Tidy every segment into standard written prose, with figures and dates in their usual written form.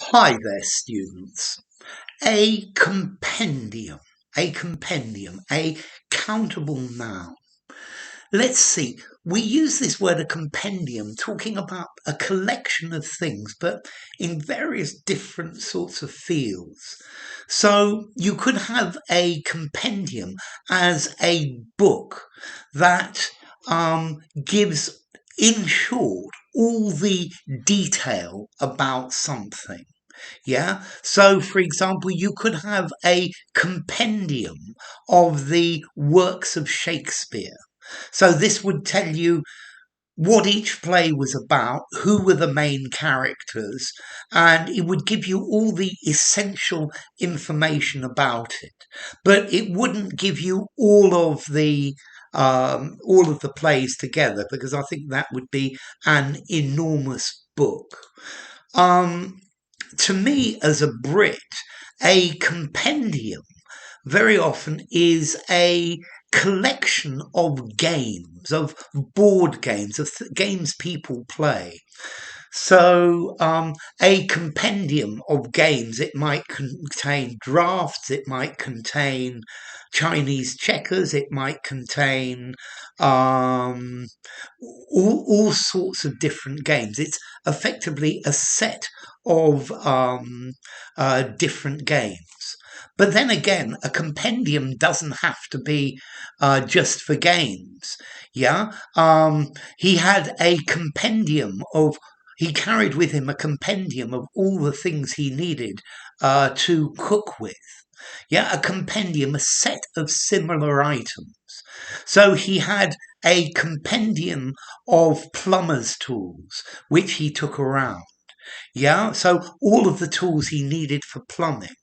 Hi there, students. A compendium, a countable noun. Let's see, we use this word a compendium talking about a collection of things, but in various different sorts of fields. So you could have a compendium as a book that gives, in short, all the detail about something. Yeah. So, for example, you could have a compendium of the works of Shakespeare. So this would tell you what each play was about, who were the main characters, and it would give you all the essential information about it. But it wouldn't give you all of the plays together, because I think that would be an enormous book. Um, to me, as a Brit, a compendium very often is a collection of games, of board games, of games people play. So, a compendium of games, it might contain drafts, it might contain Chinese checkers, it might contain um, all sorts of different games. It's effectively a set of different games. But then again, a compendium doesn't have to be just for games. Yeah. He had a compendium of, he carried with him a compendium of all the things he needed to cook with. Yeah. A compendium, a set of similar items. So he had a compendium of plumber's tools, which he took around. Yeah. So all of the tools he needed for plumbing.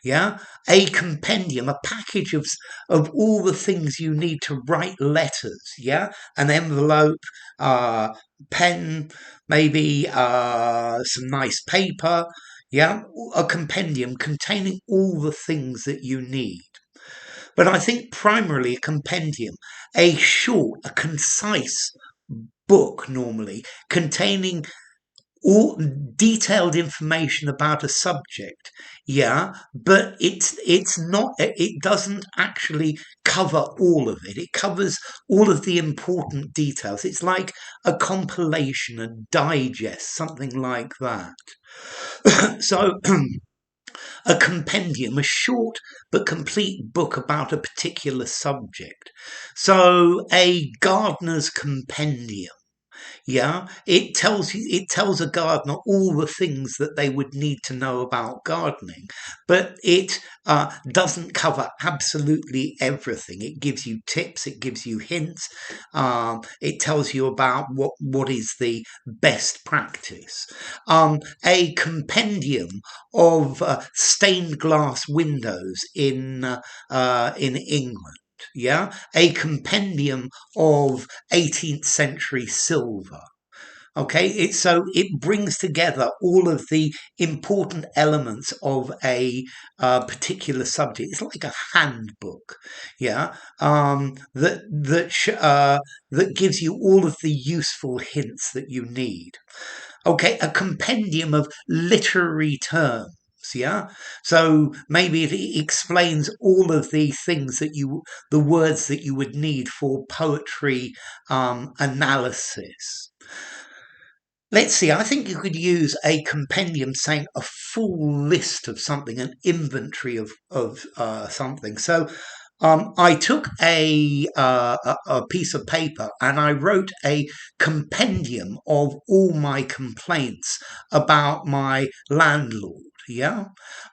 Yeah, a compendium, a package of all the things you need to write letters. Yeah, an envelope, pen, maybe some nice paper. Yeah, a compendium containing all the things that you need. But I think primarily a compendium, a short, a concise book normally containing all detailed information about a subject. Yeah, but it's not, it doesn't actually cover all of it. It covers all of the important details. It's like a compilation, a digest, something like that. So a compendium, a short but complete book about a particular subject. So a gardener's compendium. Yeah, it tells a gardener all the things that they would need to know about gardening, but it doesn't cover absolutely everything. It gives you tips, it gives you hints, it tells you about what is the best practice. A compendium of stained glass windows in England. Yeah, a compendium of 18th century silver. Okay, so it brings together all of the important elements of a particular subject. It's like a handbook, yeah, that gives you all of the useful hints that you need. Okay, a compendium of literary terms. Yeah, so maybe it explains all of the things the words that you would need for poetry analysis. Let's see, I think you could use a compendium saying a full list of something, an inventory of something. So I took a piece of paper and I wrote a compendium of all my complaints about my landlord. Yeah,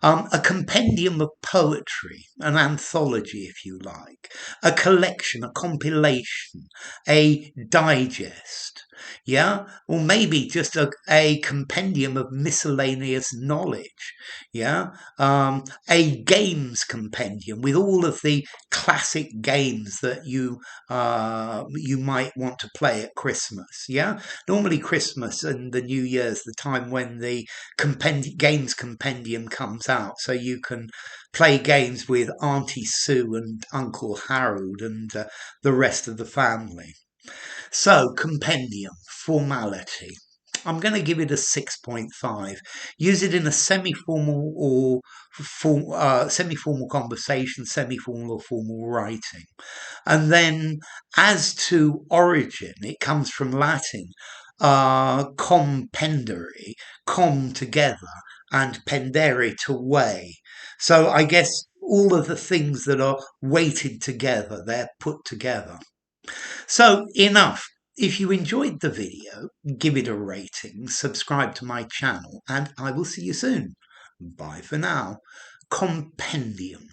a compendium of poetry, an anthology, if you like, a collection, a compilation, a digest. Yeah, or maybe just a compendium of miscellaneous knowledge. Yeah, a games compendium with all of the classic games that you might want to play at Christmas. Yeah, normally Christmas and the New Year's the time when the games compendium comes out, so you can play games with Auntie Sue and Uncle Harold and the rest of the family. So, compendium, formality. I'm going to give it a 6.5. Use it in a semi-formal or semi-formal conversation, semi-formal or formal writing. And then as to origin, it comes from Latin, compendere, com together, and pendere to weigh. So I guess all of the things that are weighted together, they're put together. So enough. If you enjoyed the video, give it a rating, subscribe to my channel, and I will see you soon. Bye for now. Compendium.